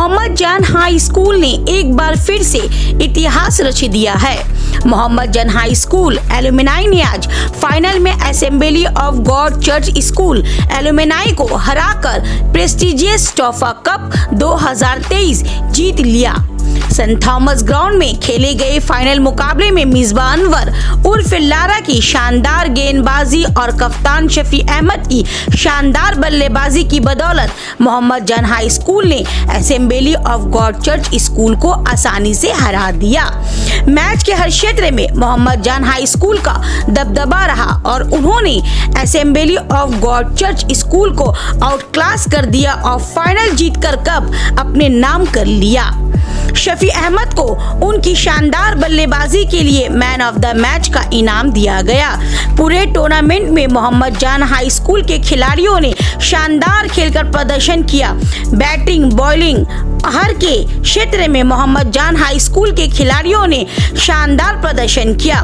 मोहम्मद जान high school ने एक बार फिर से इतिहास रच दिया है। मोहम्मद जान हाई स्कूल एलुमनाई ने आज फाइनल में assembly of God church school alumni को हराकर प्रेस्टिजियस टोफा कप 2023 जीत लिया। सेंट थॉमस ग्राउंड में खेले गए फाइनल मुकाबले में मिसबा अनवर उर्फ लारा की शानदार गेंदबाजी और कप्तान शफी अहमद की शानदार बल्लेबाजी की बदौलत मोहम्मद जान हाई स्कूल ने assembly of God church school को आसानी से हरा दिया। मैच के हर क्षेत्र में मोहम्मद जान हाई स्कूल का दबदबा रहा और उन्होंने assembly of God church school को आउट क्लास कर दिया और फाइनल जीतकर कप अपने नाम कर लिया। शफी अहमद को उनकी शानदार बल्लेबाजी के लिए मैन ऑफ द मैच का इनाम दिया गया। पूरे टूर्नामेंट में मोहम्मद जान हाई स्कूल के खिलाड़ियों ने शानदार खेलकर प्रदर्शन किया। बैटिंग, बॉलिंग हर के क्षेत्र में मोहम्मद जान हाई स्कूल के खिलाड़ियों ने शानदार प्रदर्शन किया।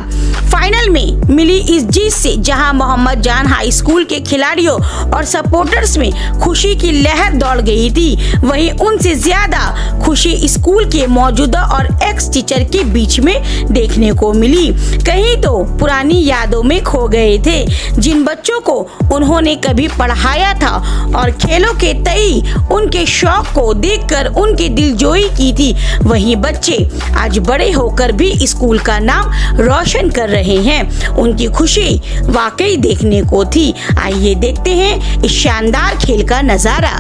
फाइनल में मिली इस जीत से जहां मोहम्मद जान हाई स्कूल के खिलाड़ियों और सपोर्टर्स में खुशी की लहर दौड़ गई थी, वहीं उनसे ज्यादा खुशी स्कूल के मौजूदा और एक्स टीचर के बीच में देखने को मिली। कहीं तो पुरानी यादों में खो गए थे, जिन बच्चों को उन्होंने कभी पढ़ाया था और खेलों के तई उनके शौक को देखकर उनकी दिलजोई की थी, वहीं बच्चे आज बड़े होकर भी स्कूल का नाम रोशन कर रहे हैं। उनकी खुशी वाकई देखने को थी। आइए देखते हैं इस शानदार खेल का नजारा।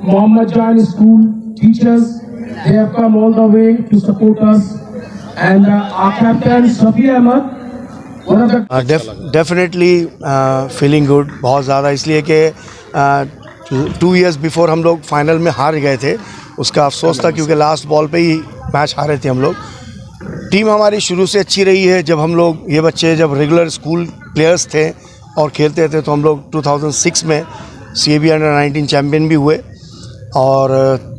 Mohammed Jan School teachers, they have come all the way to support us, and our captain Shafi Ahmed, one of the definitely feeling good बहुत ज़्यादा, इसलिए कि 2 years before हम लोग फाइनल में हार गए थे। उसका अफसोस था क्योंकि लास्ट बॉल पे ही मैच हारे थे हम लोग। टीम हमारी शुरू से अच्छी रही है। जब हम लोग ये बच्चे जब रेगुलर स्कूल प्लेयर्स थे और खेलते थे तो हम लोग 2006 में CAB अंडर 19 चैम्पियन भी हुए और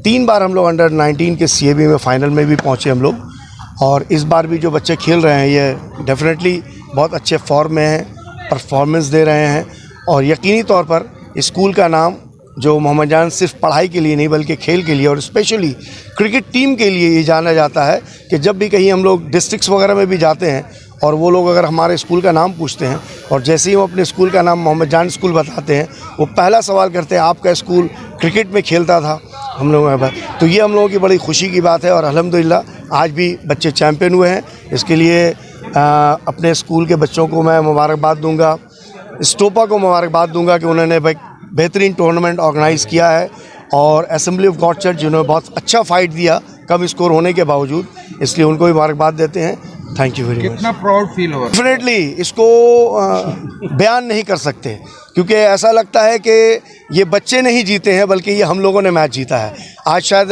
3 बार हम लोग अंडर 19 के CAB में फाइनल में भी पहुंचे हम लोग। और इस बार भी जो बच्चे खेल रहे हैं ये डेफिनेटली बहुत अच्छे फॉर्म में हैं, परफॉर्मेंस दे रहे हैं और यकीनी तौर पर स्कूल का नाम जो मोहम्मद जान सिर्फ पढ़ाई के लिए नहीं बल्कि खेल के लिए और स्पेशली क्रिकेट टीम के लिए ये जाना जाता है कि जब भी कहीं हम लोग डिस्ट्रिक्ट्स वगैरह में भी जाते हैं और वो लोग अगर हमारे स्कूल का नाम पूछते हैं और जैसे ही हम अपने स्कूल का नाम मोहम्मद जान स्कूल बताते हैं, वो पहला सवाल करते हैं आपका स्कूल क्रिकेट में खेलता था हम लोगों के। तो ये हम लोगों की बड़ी खुशी की बात है और अल्हम्दुलिल्लाह आज भी बच्चे चैम्पियन हुए हैं। इसके लिए अपने स्कूल के बच्चों को मैं मुबारकबाद दूंगा, स्टोपा को मुबारकबाद दूंगा कि उन्होंने बेहतरीन टूर्नामेंट ऑर्गेनाइज़ किया है और असेंबली ऑफ गॉड चर्च जिन्होंने बहुत अच्छा फाइट दिया कम स्कोर होने के बावजूद, इसलिए उनको भी मुबारकबाद देते हैं। Thank you very much. कितना प्राउड फील हो रहा है? डेफिनेटली इसको बयान नहीं कर सकते क्योंकि ऐसा लगता है कि ये बच्चे नहीं जीते हैं बल्कि ये हम लोगों ने मैच जीता है। आज शायद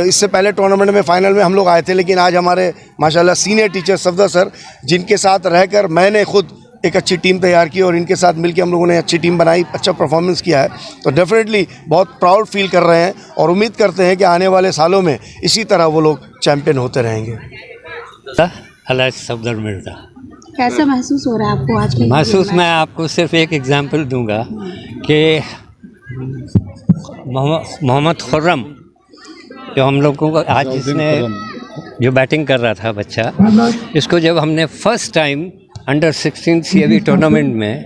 इससे पहले टूर्नामेंट में फाइनल में हम लोग आए थे, लेकिन आज हमारे माशाल्लाह सीनियर टीचर सफदर सर जिनके साथ रहकर मैंने खुद एक अच्छी टीम तैयार की और इनके साथ मिलकर हम लोगों ने अच्छी टीम बनाई, अच्छा परफॉर्मेंस किया है। तो डेफिनेटली बहुत प्राउड फील कर रहे हैं और उम्मीद करते हैं कि आने वाले सालों में इसी तरह वो लोग चैम्पियन होते रहेंगे। सफदर मिर्जा, कैसा महसूस हो रहा है आपको आज के? महसूस मैं आपको सिर्फ एक एग्जांपल दूंगा कि मोहम्मद खुर्रम जो हम लोगों को आज जिसने जो बैटिंग कर रहा था बच्चा, इसको जब हमने first time under 16 CAB tournament में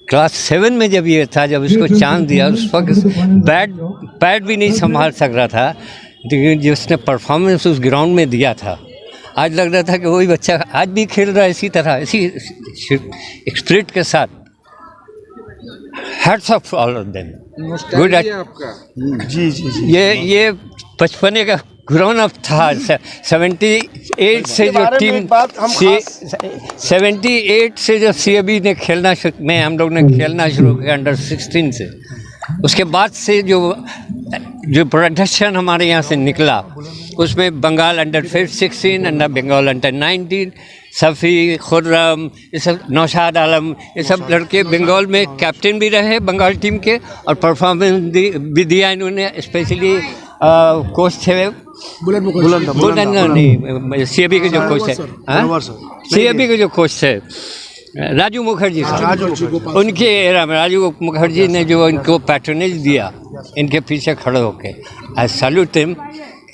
क्लास 7 में जब ये था, जब इसको चांस दिया उस वक्त बैट भी नहीं संभाल सक रहा था, लेकिन जिसने परफॉर्मेंस उस ग्राउंड में दिया था, आज लग रहा था कि वही बच्चा आज भी खेल रहा है इसी तरह, इसी स्पिरिट के साथ। Hats off all of them. Good आपका जी जी जी। ये बचपने का ग्रोन अप था। 78 से जो टीम 78 से जो CAB ने खेलना में हम लोग ने खेलना शुरू किया अंडर 16 से, उसके बाद से जो प्रोडक्शन हमारे यहाँ से निकला उसमें Bengal under 16, under Bengal under 19, Safi, Khurram, ये सब, नौशाद आलम, ये सब लड़के बंगाल में कैप्टन भी रहे बंगाल टीम के और परफॉर्मेंस भी दिया इन्होंने। स्पेशली कोच थे बुलंद नहीं CAB के जो कोच थे, CAB के जो कोच थे राजू मुखर्जी साहब, उनके एरा में राजू मुखर्जी ने जो इनको पैट्रनेज दिया, इनके पीछे खड़े होके, आई सैल्यूट हिम।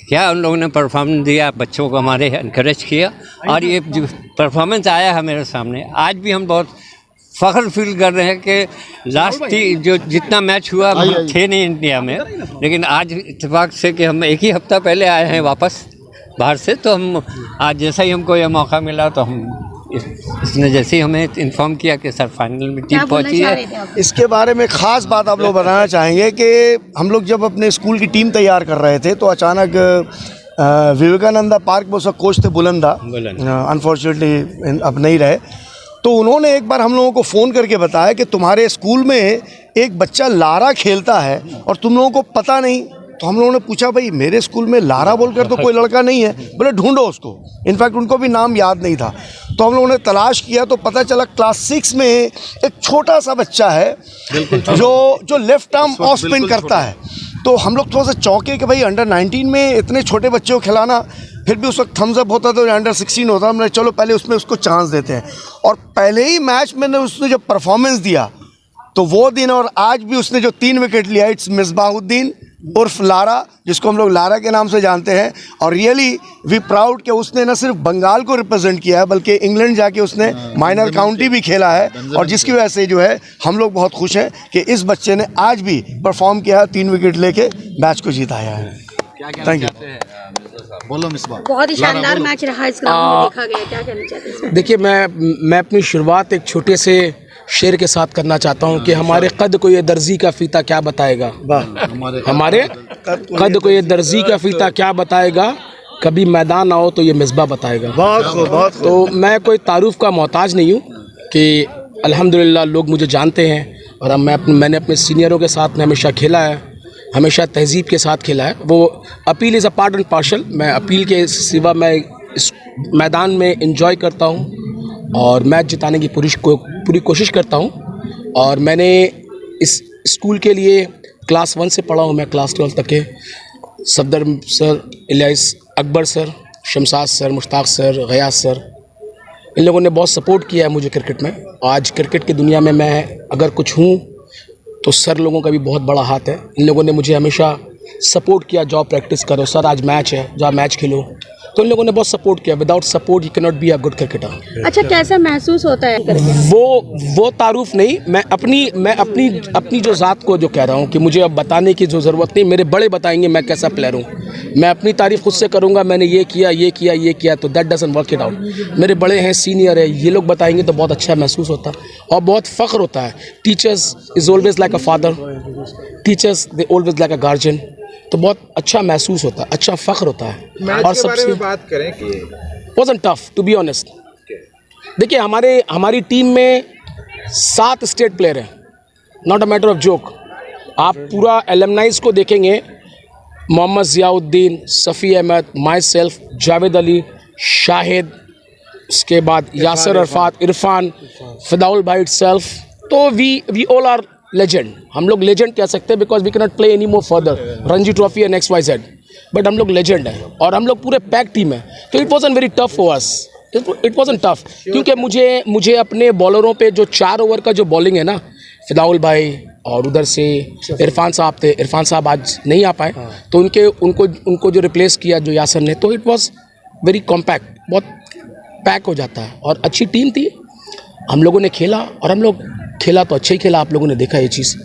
क्या उन लोगों ने परफॉर्मेंस दिया, बच्चों को हमारे इनकरेज किया, और ये जो परफॉर्मेंस आया है मेरे सामने, आज भी हम बहुत फ़ख्र फील कर रहे हैं कि लास्ट जो जितना मैच हुआ हम थे नहीं इंडिया में, लेकिन आज इत्तेफाक से कि हम एक ही हफ्ता पहले आए हैं वापस बाहर से, तो हम आज जैसा ही हमको यह मौका मिला तो हम इसने जैसे ही हमें इन्फॉर्म किया कि सर फाइनल में टीम पहुंची है। इसके बारे में ख़ास बात आप लोग बताना चाहेंगे कि हम लोग जब अपने स्कूल की टीम तैयार कर रहे थे तो अचानक विवेकानंदा पार्क में उसका कोच थे बुलंदा, अनफॉर्चुनेटली अब नहीं रहे, तो उन्होंने एक बार हम लोगों को फ़ोन करके बताया कि तुम्हारे स्कूल में एक बच्चा लारा खेलता है और तुम लोगों को पता नहीं। तो हम लोगों ने पूछा भाई मेरे स्कूल में लारा बोलकर तो कोई लड़का नहीं है, बोले ढूंढो उसको। इनफैक्ट उनको भी नाम याद नहीं था। तो हम लोगों ने तलाश किया तो पता चला क्लास 6 में एक छोटा सा बच्चा है जो लेफ्ट आर्म ऑफ स्पिन करता है। तो हम लोग थोड़ा सा चौंके कि भाई अंडर 19 में इतने छोटे बच्चे को खिलाना, फिर भी उस वक्त थम्स अप होता तो अंडर 16 होता। हमने चलो पहले उसमें उसको चांस देते हैं, और पहले ही मैच में उसने जब परफॉर्मेंस दिया तो वो दिन और आज भी उसने जो 3 विकेट लिया, इट्स मिसबाहुद्दीन उर्फ लारा, जिसको हम लोग लारा के नाम से जानते हैं। और रियली वी प्राउड कि उसने न सिर्फ बंगाल को रिप्रेजेंट किया है बल्कि इंग्लैंड जाके उसने माइनर काउंटी भी खेला है, और जिसकी वजह से जो है हम लोग बहुत खुश हैं कि इस बच्चे ने आज भी परफॉर्म किया, 3 विकेट लेके मैच को जीताया है। Thank you. बोलो मिसबा। बहुत ही शानदार मैच रहा इस ग्राउंड में देखा गया, क्या कहना चाहते हैं इसमें? देखिए, मैं अपनी शुरुआत एक छोटे से शेर के साथ करना चाहता हूँ कि हमारे कद को ये दर्जी का फीता क्या बताएगा। हमारे कद को ये दर्जी का फीता क्या बताएगा, कभी मैदान आओ तो ये मिसबा बताएगा। बहुत तो मैं कोई तारुफ का मोहताज नहीं हूँ कि अल्हम्दुलिल्लाह लोग मुझे जानते हैं, और अब मैंने अपने सीनियरों के साथ में हमेशा खेला है, हमेशा तहजीब के साथ खेला है। वो appeal is a part and partial. मैं अपील के सिवा मैं इस मैदान में इंजॉय करता हूँ और मैच जिताने की पूरी कोशिश करता हूँ। और मैंने इस स्कूल के लिए क्लास 1 से पढ़ा हूँ, मैं क्लास 12 तक के। Safdar sir, Ilyas Akbar sir, Shamshad sir, Mushtaq sir, Ghayas sir, इन लोगों ने बहुत सपोर्ट किया है मुझे क्रिकेट में। आज क्रिकेट की दुनिया में मैं अगर कुछ हूँ तो सर लोगों का भी बहुत बड़ा हाथ है। इन लोगों ने मुझे हमेशा सपोर्ट किया, जाओ प्रैक्टिस करो सर, आज मैच है जाओ मैच खेलो। तो इन लोगों ने बहुत सपोर्ट किया। Without support you can not be a good cricketer. अच्छा, कैसा महसूस होता है करके? वो तारुफ नहीं, मैं अपनी जो ज़ात को जो कह रहा हूँ कि मुझे अब बताने की जो ज़रूरत नहीं, मेरे बड़े बताएंगे मैं कैसा प्लेयर हूँ। मैं अपनी तारीफ खुद से करूँगा, मैंने ये किया, तो that doesn't work it out. मेरे बड़े हैं, सीनियर है, ये लोग बताएंगे तो बहुत अच्छा महसूस होता है और बहुत फ़ख्र होता है। Teachers is always like a father, teachers they always like a guardian. तो बहुत अच्छा महसूस होता है, अच्छा फ़ख्र होता है। और सबसे बात करें कि wasn't tough to be honest। देखिए, हमारी टीम में 7 स्टेट प्लेयर हैं, not a matter of joke. आप पूरा एलमनाइज को देखेंगे, मोहम्मद ज़ियाउद्दीन, सफ़ी अहमद, माई सेल्फ, जावेद अली, शाहिद, उसके बाद यासर अरफात, इरफान, फिदाउल भाई इटसेल्फ। तो वी ऑल आर लेजेंड। हम लोग लेजेंड कह सकते हैं because we can not play any more further Ranji trophy and XYZ, but हम लोग लेजेंड हैं और हम लोग पूरे पैक टीम है। तो it wasn't very tough for us, it wasn't tough, क्योंकि मुझे अपने बॉलरों पे जो 4 ओवर का जो बॉलिंग है ना, फिदाउल भाई और उधर से इरफान साहब थे, इरफान साहब आज नहीं आ पाए, तो उनको जो रिप्लेस किया जो यासर ने, तो इट वॉज वेरी कॉम्पैक्ट, बहुत पैक हो जाता है। और अच्छी टीम थी, हम लोगों ने खेला और हम लोग खेला तो अच्छा ही खेला। आप लोगों ने देखा ये चीज़,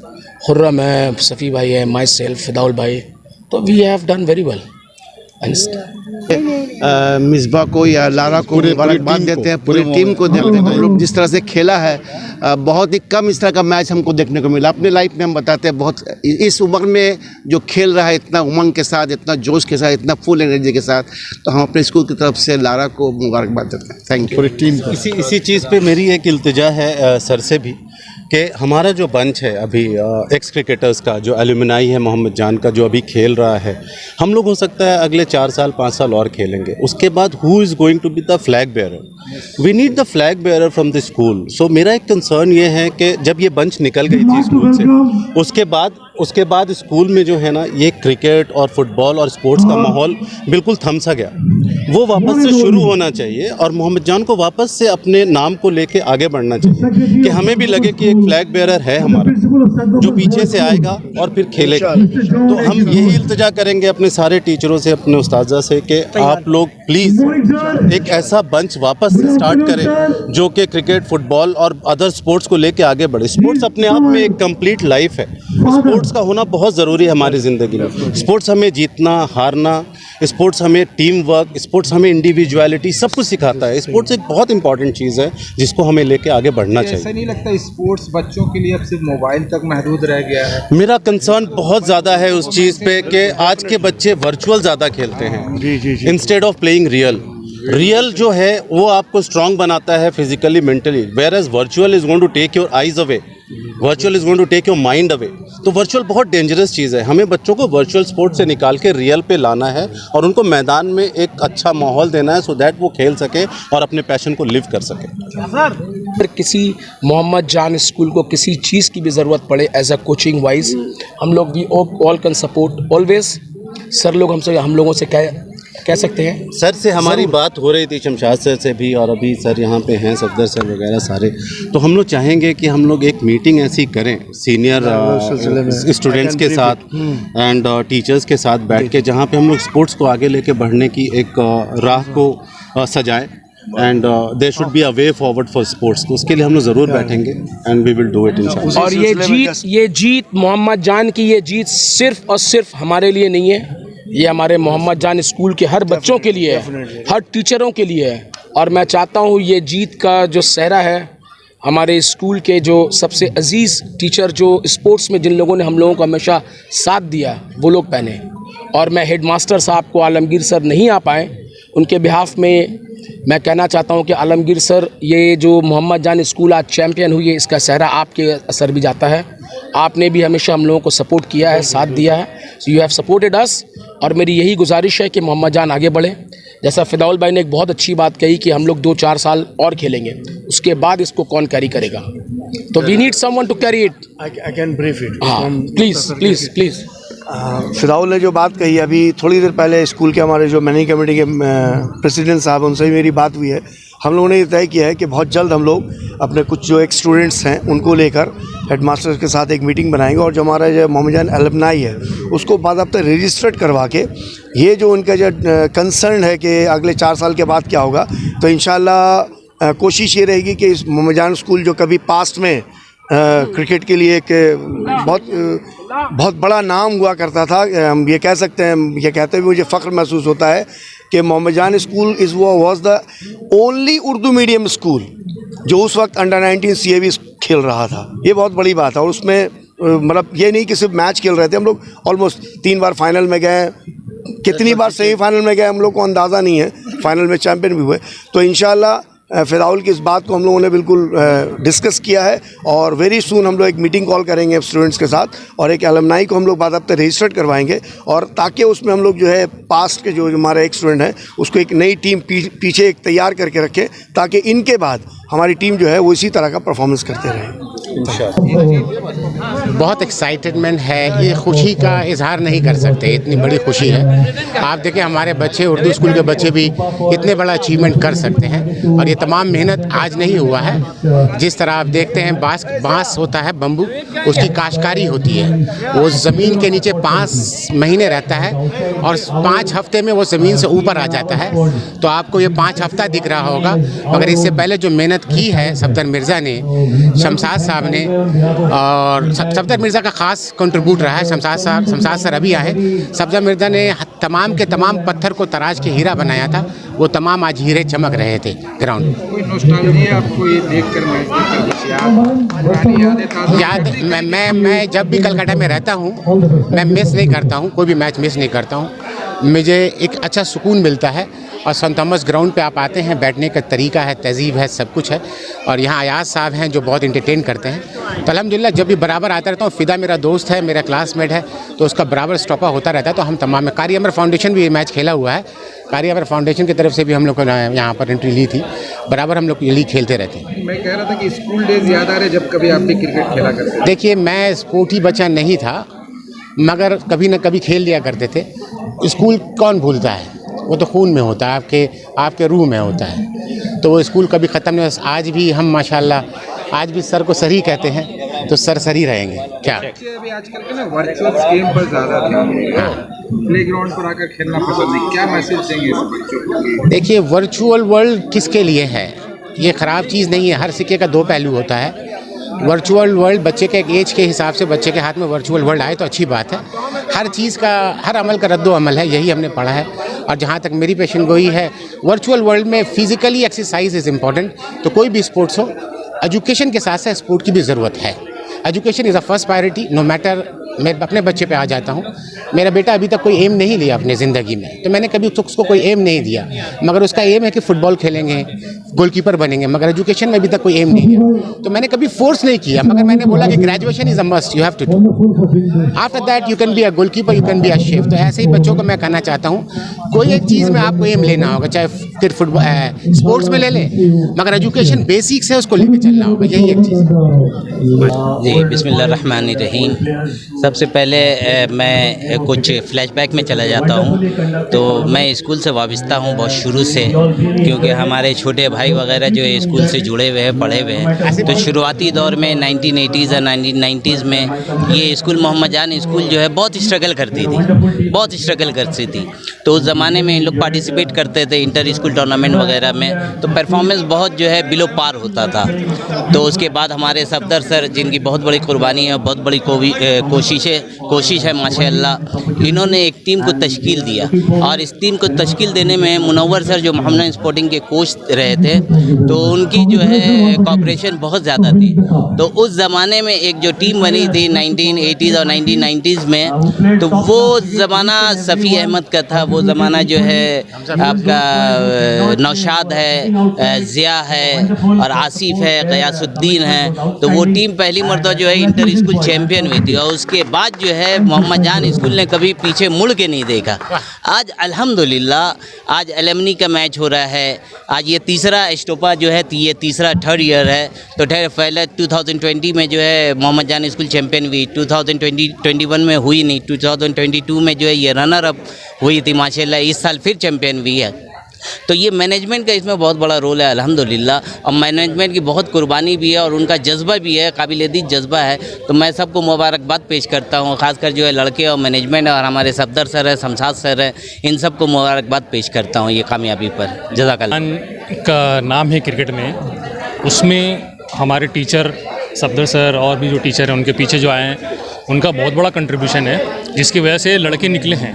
खुर्रम है, सफ़ी भाई है, माई सेल्फ, फिदाउल भाई, तो we have done very well. Misbah को या लारा को मुबारकबाद देते हैं, पूरी टीम को देते हैं। हम लोग जिस तरह से खेला है, बहुत ही कम इस तरह का मैच हमको देखने को मिला। अपने लाइफ में हम बताते हैं, बहुत इस उम्र में जो खेल रहा है, इतना उमंग के साथ, इतना जोश के साथ, इतना फुल एनर्जी के साथ, तो हम अपने स्कूल की तरफ से लारा को मुबारकबाद देते हैं। Thank you. पूरी टीम इसी चीज़ पे मेरी एक इल्तिजा है सर से भी कि हमारा जो बंच है अभी एक्स क्रिकेटर्स का, जो एलुमनाई है मोहम्मद जान का, जो अभी खेल रहा है, हम लोग हो सकता है अगले 4 साल 5 साल और खेलेंगे। उसके बाद who is going to be the flag bearer? We need the flag bearer from the school. So मेरा एक कंसर्न ये है कि जब ये बंच निकल गई थी स्कूल से, उसके बाद उसके बाद स्कूल में जो है ना ये क्रिकेट और फुटबॉल और स्पोर्ट्स का माहौल बिल्कुल थम सा गया, वो वापस से शुरू होना चाहिए और मोहम्मद जान को वापस से अपने नाम को लेके आगे बढ़ना चाहिए कि हमें भी लगे कि एक फ्लैग बेयरर है हमारा जो पीछे से आएगा और फिर खेलेगा। तो हम यही इल्तिजा करेंगे अपने सारे टीचरों से, अपने उस्ताजा से कि आप लोग प्लीज़ एक ऐसा बंच वापस से स्टार्ट करें जो कि क्रिकेट, फुटबॉल और अदर स्पोर्ट्स को लेके आगे बढ़े। स्पोर्ट्स अपने आप में एक कंप्लीट लाइफ है, स्पोर्ट्स का होना बहुत ज़रूरी है हमारी ज़िंदगी में। स्पोर्ट्स हमें जीतना हारना, स्पोर्ट्स हमें टीम वर्क, स्पोर्ट्स हमें इंडिविजुअलिटी सब कुछ सिखाता है। स्पोर्ट्स एक बहुत इंपॉर्टेंट चीज़ है जिसको हमें लेके आगे बढ़ना चाहिए। ऐसा नहीं लगता स्पोर्ट्स बच्चों के लिए अब सिर्फ मोबाइल तक महदूद रह गया है? मेरा कंसर्न बहुत ज़्यादा है उस चीज़ पे कि आज के बच्चे वर्चुअल ज़्यादा खेलते हैं instead of playing real. Real जो है वो आपको स्ट्रांग बनाता है physically, mentally, whereas virtual is going to take your eyes away, virtual is going to take your mind away. तो वर्चुअल बहुत डेंजरस चीज़ है, हमें बच्चों को वर्चुअल स्पोर्ट से निकाल के रियल पे लाना है और उनको मैदान में एक अच्छा माहौल देना है सो दैट वो खेल सके और अपने पैशन को लिव कर सके। अगर किसी मोहम्मद जान स्कूल को किसी चीज़ की भी ज़रूरत पड़े एज अ कोचिंग वाइज, हम लोग we all can support always. Sir लोग हम लोगों से कह सकते हैं। सर से हमारी बात हो रही थी, शमशाद सर से भी, और अभी सर यहाँ पे हैं, सफदर सर वगैरह सारे। तो हम लोग चाहेंगे कि हम लोग एक मीटिंग ऐसी करें सीनियर स्टूडेंट्स के साथ एंड टीचर्स के साथ बैठ के, जहाँ पे हम लोग स्पोर्ट्स को आगे लेके बढ़ने की एक राह को सजाएं and there should be a way forward for sports. तो उसके लिए हम लोग ज़रूर बैठेंगे and we will do it इंशाल्लाह। और ये जीत मोहम्मद जान की, ये जीत सिर्फ और सिर्फ हमारे लिए नहीं है, ये हमारे मोहम्मद जान स्कूल के हर बच्चों के लिए है, हर टीचरों के लिए है। और मैं चाहता हूँ ये जीत का जो सहरा है हमारे स्कूल के जो सबसे अजीज़ टीचर जो स्पोर्ट्स में जिन लोगों ने हम लोगों को हमेशा साथ दिया वो लोग पहने। और मैं हेड मास्टर साहब को, आलमगीर सर नहीं आ पाए, उनके बिहाफ में मैं कहना चाहता हूँ कि आलमगीर सर, ये जो मोहम्मद जान स्कूल आज चैम्पियन हुई है इसका सहरा आपके असर भी जाता है। आपने भी हमेशा हम लोगों को सपोर्ट किया है, साथ दिया है, so you have supported us. और मेरी यही गुजारिश है कि मोहम्मद जान आगे बढ़े। जैसा फिदाउल भाई ने एक बहुत अच्छी बात कही कि हम लोग 2-4 साल और खेलेंगे, उसके बाद इसको कौन कैरी करेगा, तो we need someone to carry it. I can brief it. हाँ प्लीज़ प्लीज़ प्लीज़। फिदाउल ने जो बात कही अभी थोड़ी देर पहले, स्कूल के हमारे जो मैनेजिंग कमेटी के प्रेसिडेंट साहब, उनसे भी मेरी बात हुई है। हम लोगों ने ये तय किया है कि बहुत जल्द हम लोग अपने कुछ जो एक स्टूडेंट्स हैं उनको लेकर हेडमास्टर्स के साथ एक मीटिंग बनाएंगे और जो हमारा जो मोहम्मद जान एलुमनाई है उसको बाकायदा रजिस्टर्ड करवा के, ये जो उनका जो कंसर्न है कि अगले 4 साल के बाद क्या होगा, तो इंशाल्लाह कोशिश ये रहेगी कि इस मोहम्मद जान स्कूल जो कभी पास्ट में क्रिकेट के लिए एक बहुत बड़ा नाम हुआ करता था, हम ये कह सकते हैं, ये कहते हुए मुझे फ़ख्र महसूस होता है कि मोहम्मद जान school was the only Urdu medium school जो उस वक्त अंडर-19 CAV खेल रहा था। ये बहुत बड़ी बात है। और उसमें मतलब ये नहीं कि सिर्फ मैच खेल रहे थे, हम लोग ऑलमोस्ट 3 बार फाइनल में गए, कितनी बार सेमीफाइनल में गए हम लोग को अंदाज़ा नहीं है, फाइनल में चैम्पियन भी हुए। तो इंशाल्लाह फिदाउल की इस बात को हम लोगों ने बिल्कुल डिस्कस किया है और वेरी सून हम लोग एक मीटिंग कॉल करेंगे स्टूडेंट्स के साथ और एक एलुमनाई को हम लोग बाकायदा रजिस्टर्ड करवाएंगे, और ताकि उसमें हम लोग जो है पास्ट के जो हमारे एक स्टूडेंट हैं उसको एक नई टीम पीछे एक तैयार करके रखें, ताकि इनके बाद हमारी टीम जो है वो इसी तरह का परफॉर्मेंस करते रहे। बहुत एक्साइटमेंट है, ये खुशी का इजहार नहीं कर सकते, इतनी बड़ी खुशी है। आप देखें हमारे बच्चे, उर्दू स्कूल के बच्चे भी इतने बड़ा अचीवमेंट कर सकते हैं और ये तमाम मेहनत आज नहीं हुआ है। जिस तरह आप देखते हैं बांस होता है, बम्बू, उसकी काश्तकारी होती है, वो ज़मीन के नीचे 5 महीने रहता है और 5 हफ्ते में वो ज़मीन से ऊपर आ जाता है। तो आपको ये 5 हफ्ता दिख रहा होगा, मगर इससे पहले जो मेहनत की है सफदर मिर्ज़ा ने, शमशाद साहब ने, और सफदर मिर्ज़ा का ख़ास कंट्रीब्यूट रहा है। शमशाद सर अभी आए, सफदर मिर्ज़ा ने तमाम के तमाम पत्थर को तराश के हीरा बनाया था, वो तमाम आज हीरे चमक रहे थे ग्राउंड में। कोई नॉस्टैल्जिया आपको ये देखकर याद मैं जब भी कलकत्ता में रहता हूँ मैं मिस नहीं करता हूँ, कोई भी मैच मिस नहीं करता हूँ। मुझे एक अच्छा सुकून मिलता है और सेंट थॉमस ग्राउंड पे आप आते हैं, बैठने का तरीका है, तहजीब है, सब कुछ है। और यहाँ अयाज साहब हैं जो बहुत इंटरटेन करते हैं। तो अल्हम्दुलिल्लाह जब भी बराबर आता रहता हूँ, फ़िदा मेरा दोस्त है, मेरा क्लासमेट है, तो उसका बराबर स्टॉपा होता रहता है। तो हम तमाम में कारी अमर फाउंडेशन भी ये मैच खेला हुआ है, कारी अमर फाउंडेशन की तरफ से भी हम लोग ने यहाँ पर एंट्री ली थी, बराबर हम लोग लीग खेलते रहते हैं। मैं कह रहा था कि स्कूल डेज याद आ रहे जब कभी आप भी क्रिकेट खेला करते? देखिए मैं स्पोर्टी बच्चा नहीं था, मगर कभी न कभी खेल लिया करते थे। स्कूल कौन भूलता है, वो तो खून में होता है, आपके रूह में होता है। तो वो स्कूल कभी ख़त्म नहीं हो। आज भी हम माशाल्लाह आज भी सर को सर ही कहते हैं, तो सर ही रहेंगे। क्या बच्चे अभी आजकल के ना वर्चुअल गेम पर ज़्यादा ध्यान दे रहे हैं, प्लेग्राउंड पर आकर खेलना पसंद नहीं। क्या मैसेज देंगे इस बच्चों को? देखिए, वर्चुअल वर्ल्ड किसके लिए है? ये ख़राब चीज़ नहीं है। हर सिक्के का दो पहलू होता है। वर्चुअल वर्ल्ड बच्चे के एज के हिसाब से बच्चे के हाथ में वर्चुअल वर्ल्ड आए तो अच्छी बात है। हर चीज़ का, हर अमल का रद्दो अमल है, यही हमने पढ़ा है। और जहाँ तक मेरी पेशन गोई है, वर्चुअल वर्ल्ड में फिजिकली एक्सरसाइज इज़ इम्पॉर्टेंट। तो कोई भी स्पोर्ट्स हो, एजुकेशन के साथ साथ स्पोर्ट की भी ज़रूरत है। Education is a first priority. No matter, मैं अपने बच्चे पे आ जाता हूँ। मेरा बेटा अभी तक कोई एम नहीं लिया अपनी ज़िंदगी में, तो मैंने कभी उसको कोई एम नहीं दिया, मगर उसका एम है कि फ़ुटबॉल खेलेंगे, गोलकीपर बनेंगे, मगर एजुकेशन में अभी तक कोई एम नहीं लिया। तो मैंने कभी फोर्स नहीं किया, मगर मैंने बोला कि graduation is a must, you have to do. After that you can be a goalkeeper, you can be a chef. तो ऐसे ही बच्चों को मैं कहना चाहता हूँ, कोई एक चीज़ में आपको एम लेना होगा, चाहे फिर फुटबॉल स्पोर्ट्स में ले लें, मगर एजुकेशन बेसिक्स है, उसको लेकर चलना होगा। यही एक चीज़। जी, बिस्मिल्लाहिर्रहमानिर्रहीम। सबसे पहले मैं कुछ फ्लैशबैक में चला जाता हूँ। तो मैं स्कूल से वाबस्ता हूँ बहुत शुरू से, क्योंकि हमारे छोटे भाई वगैरह जो है स्कूल से जुड़े हुए हैं, पढ़े हुए हैं। तो शुरुआती दौर में 1980s और 1990s में ये स्कूल मोहम्मद जान स्कूल जो है बहुत स्ट्रगल करती थी। तो उस ज़माने में इन लोग पार्टिसिपेट करते थे इंटर स्कूल टूर्नामेंट वगैरह में, तो परफॉर्मेंस बहुत जो है बिलो पार होता था। तो उसके बाद हमारे सफदर सर, जिनकी बहुत बड़ी कुर्बानी है, बहुत बड़ी कोशिश है माशाअल्लाह, इन्होंने एक टीम को तश्कील दिया। और इस टीम को तश्कील देने में मुनव्वर सर जो मोहम्मदन स्पोर्टिंग के कोच रहे थे, तो उनकी जो है कॉपरेशन बहुत ज़्यादा थी। तो उस ज़माने में एक जो टीम बनी थी 1980s और 1990s में, तो वो ज़माना सफ़ी अहमद का था। वो ज़माना जो है आपका नौशाद है, ज़िया है और आसिफ है, क़यासुद्दीन है। तो वो टीम पहली मरतबा जो है इंटर स्कूल चैम्पियन हुई थी। और उसके बाद जो है मोहम्मद जान स्कूल ने कभी पीछे मुड़ के नहीं देखा। आज अल्हम्दुलिल्लाह आज एलुमनी का मैच हो रहा है। आज ये तीसरा स्टोपा जो है, ये तीसरा थर्ड ईयर है। तो पहले 2020 में जो है मोहम्मद जान स्कूल चैम्पियन हुई, 2021 में हुई नहीं, 2022 में जो है ये रनर अप हुई थी माशाल्लाह। इस साल फिर चैम्पियन हुई है। तो ये मैनेजमेंट का इसमें बहुत बड़ा रोल है अल्हम्दुलिल्लाह। और मैनेजमेंट की बहुत कुर्बानी भी है और उनका जज्बा भी है, काबिल-ए-दीद जज्बा है। तो मैं सबको मुबारकबाद पेश करता हूँ, ख़ासकर जो है लड़के और मैनेजमेंट और हमारे सफदर सर है, शमशाद सर है, इन सबको मुबारकबाद पेश करता हूँ ये कामयाबी पर। जज़ाकल्लाह। का नाम है क्रिकेट में, उसमें हमारे टीचर सफदर सर और भी जो टीचर हैं उनके पीछे जो आए हैं, उनका बहुत बड़ा कंट्रीब्यूशन है, जिसकी वजह से लड़के निकले हैं।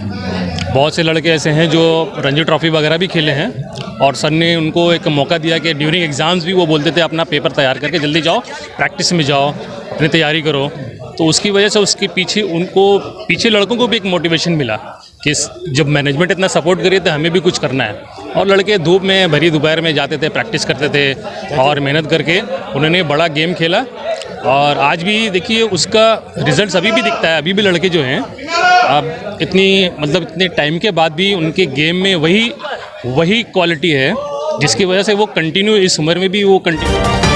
बहुत से लड़के ऐसे हैं जो रणजी ट्रॉफ़ी वगैरह भी खेले हैं, और सर ने उनको एक मौका दिया कि ड्यूरिंग एग्ज़ाम्स भी वो बोलते थे अपना पेपर तैयार करके जल्दी जाओ, प्रैक्टिस में जाओ, अपनी तैयारी करो। तो उसकी वजह से उसके पीछे लड़कों को भी एक मोटिवेशन मिला कि जब मैनेजमेंट इतना सपोर्ट करी तो हमें भी कुछ करना है। और लड़के धूप में भरी दोपहर में जाते थे, प्रैक्टिस करते थे और मेहनत करके उन्होंने बड़ा गेम खेला। और आज भी देखिए उसका रिज़ल्ट अभी भी दिखता है। अभी भी लड़के जो हैं अब इतने टाइम के बाद भी उनके गेम में वही क्वालिटी है, जिसकी वजह से वो कंटिन्यू इस उम्र में भी वो कंटिन्यू